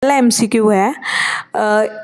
पहला एमसीक्यू है,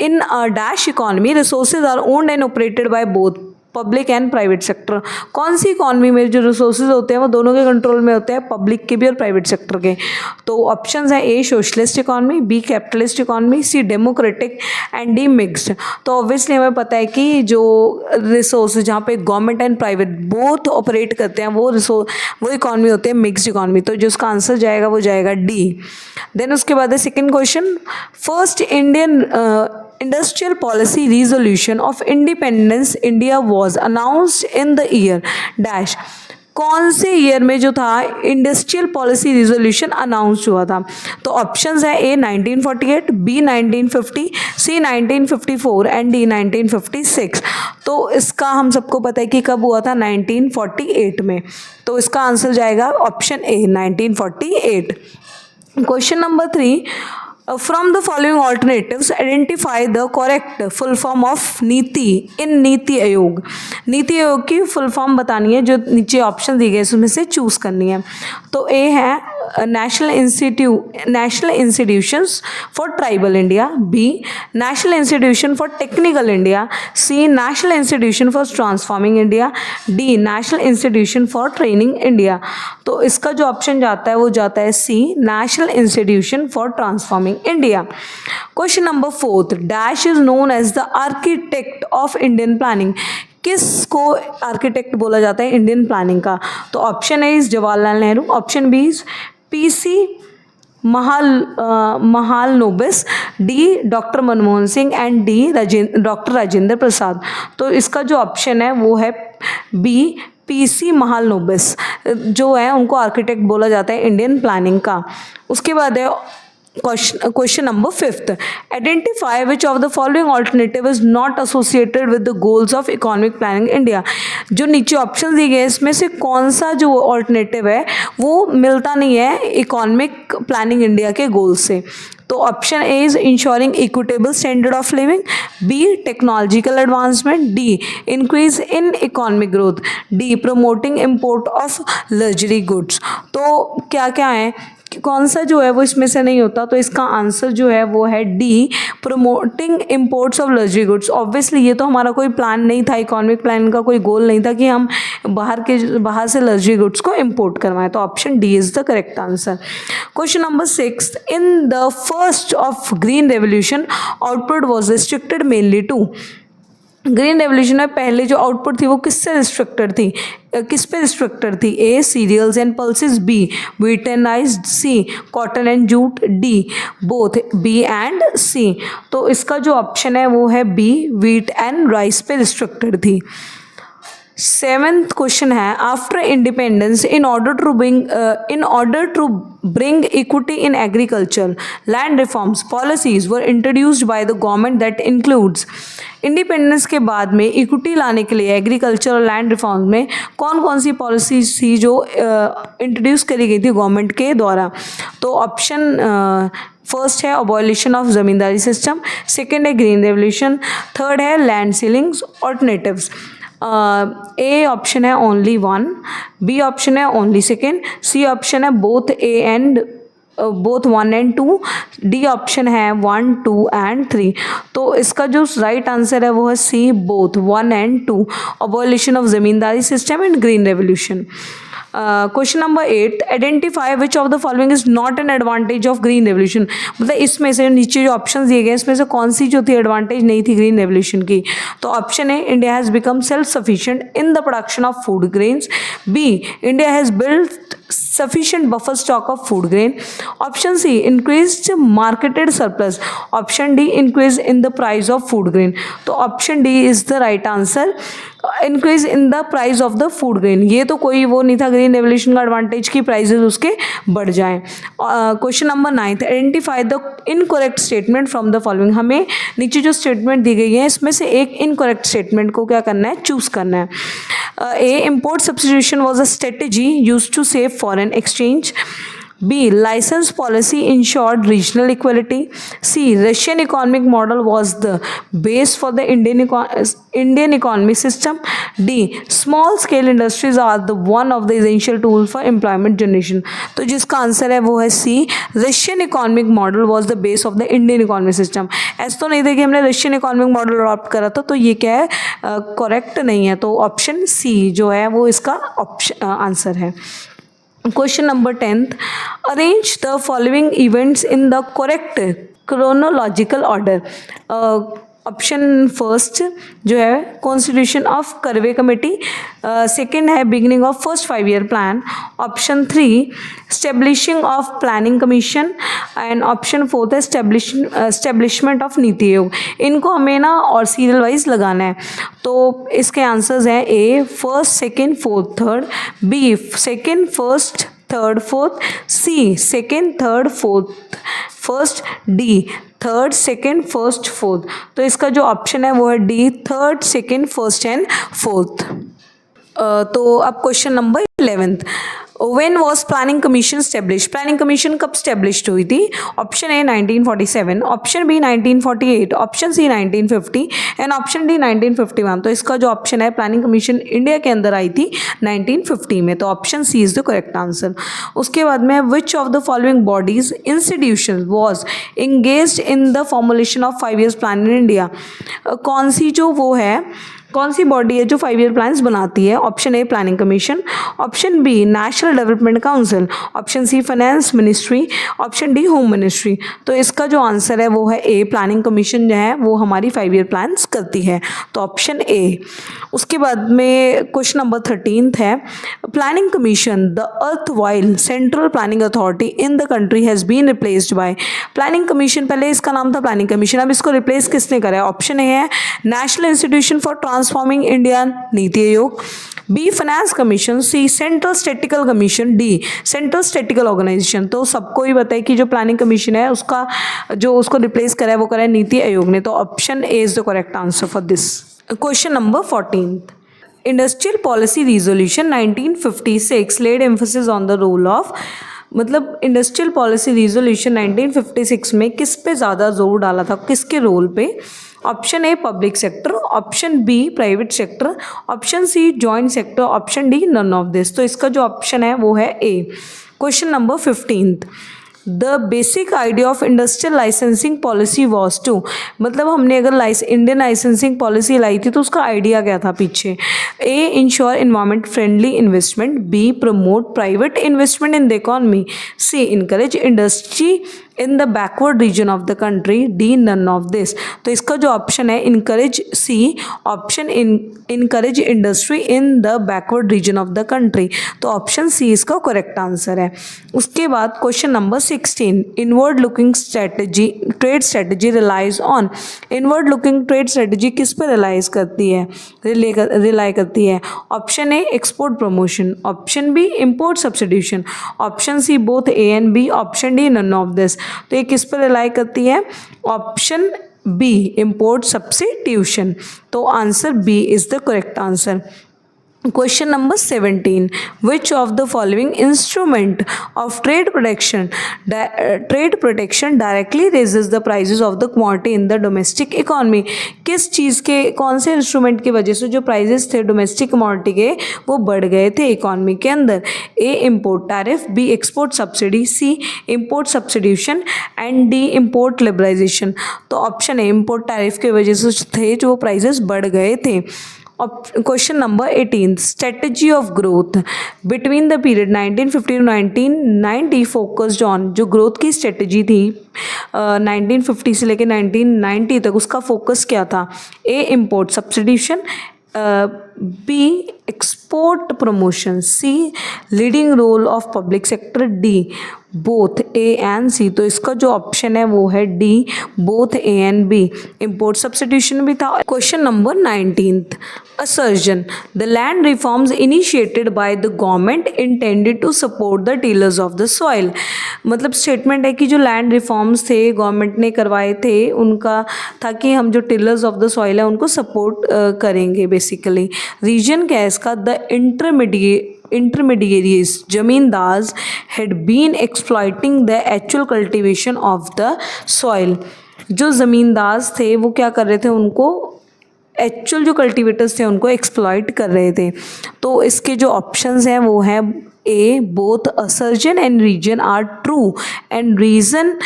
in dash economy resources are owned and operated by both public and private sector. कौन सी economy में जो रिसोर्सेज होते हैं वो दोनों के कंट्रोल में होते हैं, पब्लिक के भी और प्राइवेट सेक्टर के। तो ऑप्शंस है A socialist economy, B capitalist economy, C democratic and D mixed. तो ऑब्वियसली हमें पता है कि जो रिसोर्सेज जहाँ पे government and private both operate करते हैं वो इकॉनमी होते हैं मिक्स्ड इकॉनमी। तो जो उसका आंसर जाएगा वो जाएगा डी। देन उसके बाद है second question, first Indian Industrial Policy Resolution of Independence India was announced in the year dash। कौन से ईयर में जो था इंडस्ट्रियल पॉलिसी रिजोल्यूशन अनाउंस हुआ था? तो ऑप्शंस है ए 1948, बी 1950, सी 1954 एंड डी 1956। तो इसका हम सबको पता है कि कब हुआ था, 1948 में। तो इसका आंसर जाएगा option A 1948। Question number 3, from the following alternatives identify the correct full form of नीति in नीति आयोग। नीति आयोग की फुल फॉर्म बतानी है, जो नीचे ऑप्शन दिए गए उसमें से चूज करनी है। तो ए है national institutions for tribal India, B national institution for technical India, C national institution for transforming India, D national institution for training India. तो इसका जो ऑप्शन जाता है वो जाता है C national institution for transforming India. Question number 4, dash is known as the architect of Indian planning. किसको architect बोला जाता है इंडियन प्लानिंग का? तो option A is Jawaharlal Nehru, option B is PC Mahalanobis, D doctor Manmohan Singh and D doctor Rajendra Prasad. तो इसका जो option है वो है बी पीसी महालनोबिस, जो है उनको आर्किटेक्ट बोला जाता है इंडियन प्लानिंग का। उसके बाद है question number 5, identify which of the following alternative is not associated with the goals of economic planning India. जो नीचे ऑप्शन दिए गए इसमें से कौन सा जो ऑल्टरनेटिव है वो मिलता नहीं है इकोनॉमिक प्लानिंग इंडिया के गोल से? तो option A is ensuring equitable standard of living, B technological advancement, D increase in economic growth, D promoting import of luxury goods. तो क्या क्या है, कौन सा जो है वो इसमें से नहीं होता? तो इसका आंसर जो है वो है D promoting imports of luxury goods. Obviously ये तो हमारा कोई प्लान नहीं था, इकोनॉमिक प्लान का कोई गोल नहीं था कि हम बाहर से लग्जरी गुड्स को इम्पोर्ट करवाएं। तो option D is the correct answer. Question number 6, in the first of green revolution output was restricted mainly to. Green revolution में पहले जो आउटपुट थी वो किससे रिस्ट्रिक्टेड थी, किस पे रिस्ट्रिक्टेड थी? A cereals and pulses, B wheat and rice, C cotton and jute, D both, B and C. तो इसका जो ऑप्शन है वो है बी व्हीट एंड राइस पे रिस्ट्रिक्टेड थी। 7th क्वेश्चन है, after independence in order to bring equity in agriculture land reforms policies were introduced by the government that includes. Independence के बाद में इक्विटी लाने के लिए एग्रीकल्चर और लैंड रिफॉर्म में कौन कौन सी पॉलिसीज थी जो इंट्रोड्यूस करी गई थी गवर्नमेंट के द्वारा? तो ऑप्शन फर्स्ट है abolition of zamindari system, second है ग्रीन रेवोल्यूशन, थर्ड है land ceilings alternatives. A option है ओनली 1, बी ऑप्शन है ओनली सेकेंड, सी ऑप्शन है both A and both 1 and 2, D option है 1, 2 and 3। तो इसका जो राइट आंसर है वो है C both 1 and 2, abolition of zamindari system and green revolution. Question number 8, identify which of the following is not an advantage of green revolution. मतलब इसमें से नीचे जो ऑप्शन दिए गए इसमें से कौन सी जो थी एडवांटेज नहीं थी ग्रीन रेवोल्यूशन की? तो option A India has become self sufficient in the production of food grains, B India has built sufficient buffer stock of food grain, option C increased marketed surplus, option D increase in the price of food grain। तो option D is the right answer, increase in the price of the food grain। ये तो कोई वो नहीं था green revolution का advantage की prices उसके बढ़ जाएं। Question number 9, identify the incorrect statement from the following. हमें नीचे जो स्टेटमेंट दी गई है इसमें से एक इनकरेक्ट स्टेटमेंट को क्या करना है, चूज करना है। A import substitution was a strategy use to save foreign exchange, B. License policy ensured regional equality. C. Russian economic model was the base for the Indian economic system. D. Small scale industries are the one of the essential tool for employment generation. तो जिसका answer है वो है C. Russian economic model was the base of the Indian economic system. ऐसा तो नहीं था कि हमने रशियन इकोनॉमिक मॉडल अडॉप्ट करा था, तो ये क्या है, करेक्ट नहीं है. तो ऑप्शन सी जो है वो इसका ऑप्शन आंसर है. Question number 10th. Arrange the following events in the correct chronological order. Option first जो है कॉन्स्टिट्यूशन ऑफ करवे कमेटी, सेकंड है beginning of first 5 year plan, option 3 establishing of planning commission and option 4 है establishment of NITI Aayog. इनको हमें ना और serial wise लगाना है. तो इसके आंसर्स हैं A first second fourth third, B second first third fourth, C second third fourth first, D third second first fourth. तो इसका जो ऑप्शन है वो है D third second first and fourth. तो अब question number 11th. When was planning commission established? Planning commission कब established हुई थी? Option A 1947, option B 1948, option C 1950 and option D 1951. तो इसका जो ऑप्शन है प्लानिंग कमीशन इंडिया के अंदर आई थी 1950 में. तो option C is the correct answer. उसके बाद में which of the following bodies institution was engaged in the formulation of 5 years plan in India. कौन सी बॉडी है जो 5 ईयर प्लान्स बनाती है? Option A planning commission, option B national development council, option C finance ministry, option D home ministry. तो इसका जो answer है वो है ए प्लानिंग कमीशन जो है वो हमारी 5 ईयर प्लान्स करती है. तो ऑप्शन ए. उसके बाद में क्वेश्चन नंबर 13th है प्लानिंग कमीशन द अर्थ central planning authority in the country has been replaced by. Planning commission पहले इसका नाम था प्लानिंग कमीशन, अब इसको रिप्लेस किसने करा है? ऑप्शन ए है national institution for transforming India NITI Aayog, B finance commission, C central statistical commission, D central statistical organisation. तो सबको ही बताए कि जो प्लानिंग कमीशन है उसका जो उसको रिप्लेस करा है वो करा है नीति आयोग ने. तो option A is the correct answer for this. Question number 14th. Industrial policy resolution 1956 laid emphasis on the role of. मतलब इंडस्ट्रियल पॉलिसी रिजोल्यूशन 1956 में किस पे ज़्यादा जोर डाला था, किसके रोल पे? Option A public sector, option B private sector, option C joint sector, option D none of this. तो इसका जो ऑप्शन है वो है A. Question number 15th. The basic idea of industrial licensing policy was to. मतलब हमने अगर Indian licensing policy लाई थी तो उसका आइडिया क्या था पीछे? A ensure environment friendly investment, B promote private investment in the economy, C encourage industry in the backward region of the country, D none of this. तो इसका जो ऑप्शन है encourage C, option encourage industry in the backward region of the country. तो option C इसका correct answer है. उसके बाद question number 16. Inward looking strategy trade strategy relies on. Inward looking trade strategy किस पर रिलाई करती है? Option A export promotion, option B import substitution, option C both A and B, option D none of this. तो ये किस पर rely करती है? Option B import substitution. तो answer B is the correct answer. Question number 17. Which of the following instrument of trade protection directly raises the prices of the commodity in the domestic economy? किस चीज़ के कौन से instrument की वजह से जो prices थे डोमेस्टिक कमोडिटी के वो बढ़ गए थे इकोनॉमी के अंदर? A import tariff, B export subsidy, C import substitution and D import liberalisation. तो ऑप्शन ए इम्पोर्ट टैरिफ की वजह से थे जो प्राइजेस बढ़ गए थे. Question number 18. Strategy of growth between the period 1950 to 1990 focused on. जो ग्रोथ की स्ट्रेटजी थी 1950 से लेकर 1990 तक उसका फोकस क्या था? A import substitution, B export promotion, C leading role of public sector, D both A and C. तो इसका जो ऑप्शन है वो है D both A and B. Import substitution भी था. Question number 19th. Assertion the land reforms initiated by the government intended to support the tillers of the soil. मतलब statement है कि जो लैंड रिफॉर्म्स थे गवर्नमेंट ने करवाए थे उनका था कि हम जो टीलर्स ऑफ द सॉइल है उनको सपोर्ट करेंगे बेसिकली. रीजन क्या है इसका? The intermediate intermediaries, zamindars had been exploiting the actual cultivation of the soil. जो ज़मींदार थे वो क्या कर रहे थे, उनको एक्चुअल जो कल्टीवेटर्स थे उनको एक्सप्लॉइट कर रहे थे। तो इसके जो ऑप्शंस हैं वो हैं A, both assertion and reason are true and reason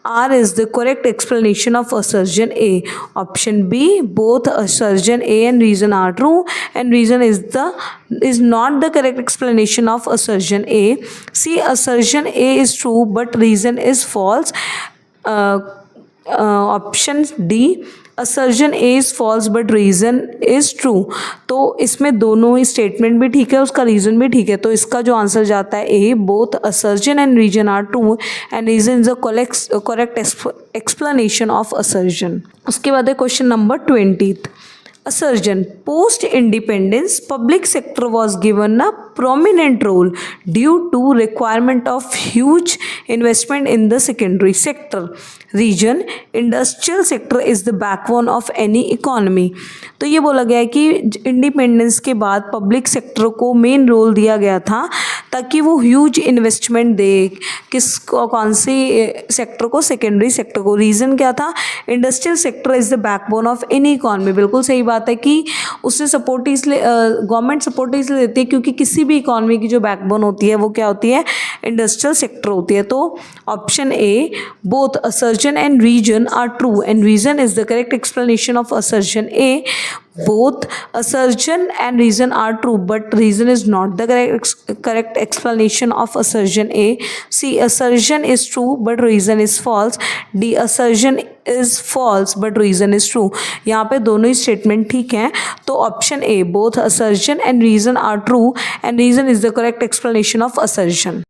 R is the correct explanation of assertion A. Option B, both assertion A and reason are true and reason is not the correct explanation of assertion A. C, assertion A is true but reason is false. Option D, assertion A is false but reason is true. तो इसमें दोनों ही statement भी ठीक है, उसका reason भी ठीक है। तो इसका जो आंसर जाता है ए, both assertion and reason are true and reason is the correct explanation of assertion. उसके बाद है question number 20th. Assertion. Post independence, public sector was given a prominent role due to requirement of huge investment in the secondary sector. Region. Industrial sector is the backbone of any economy. तो ये बोला गया है कि independence के बाद public sector को main role दिया गया था ताकि वो ह्यूज इन्वेस्टमेंट दे। कौन सी सेक्टर को? सेकेंडरी सेक्टर को। रीज़न क्या था? Industrial sector is the backbone of any economy. बिल्कुल सही बात है कि उससे सपोर्ट इसलिए गवर्नमेंट सपोर्ट इसलिए देती है क्योंकि किसी भी इकॉनमी की जो बैकबोन होती है वो क्या होती है? इंडस्ट्रियल सेक्टर होती है। तो option A, both assertion and reason are true and reason is the correct explanation of assertion A. Both assertion and reason are true, but reason is not the correct explanation of assertion A. C, assertion is true, but reason is false. D, assertion is false, but reason is true. यहाँ पे दोनों ही statement ठीक हैं। तो option A, both assertion and reason are true, and reason is the correct explanation of assertion.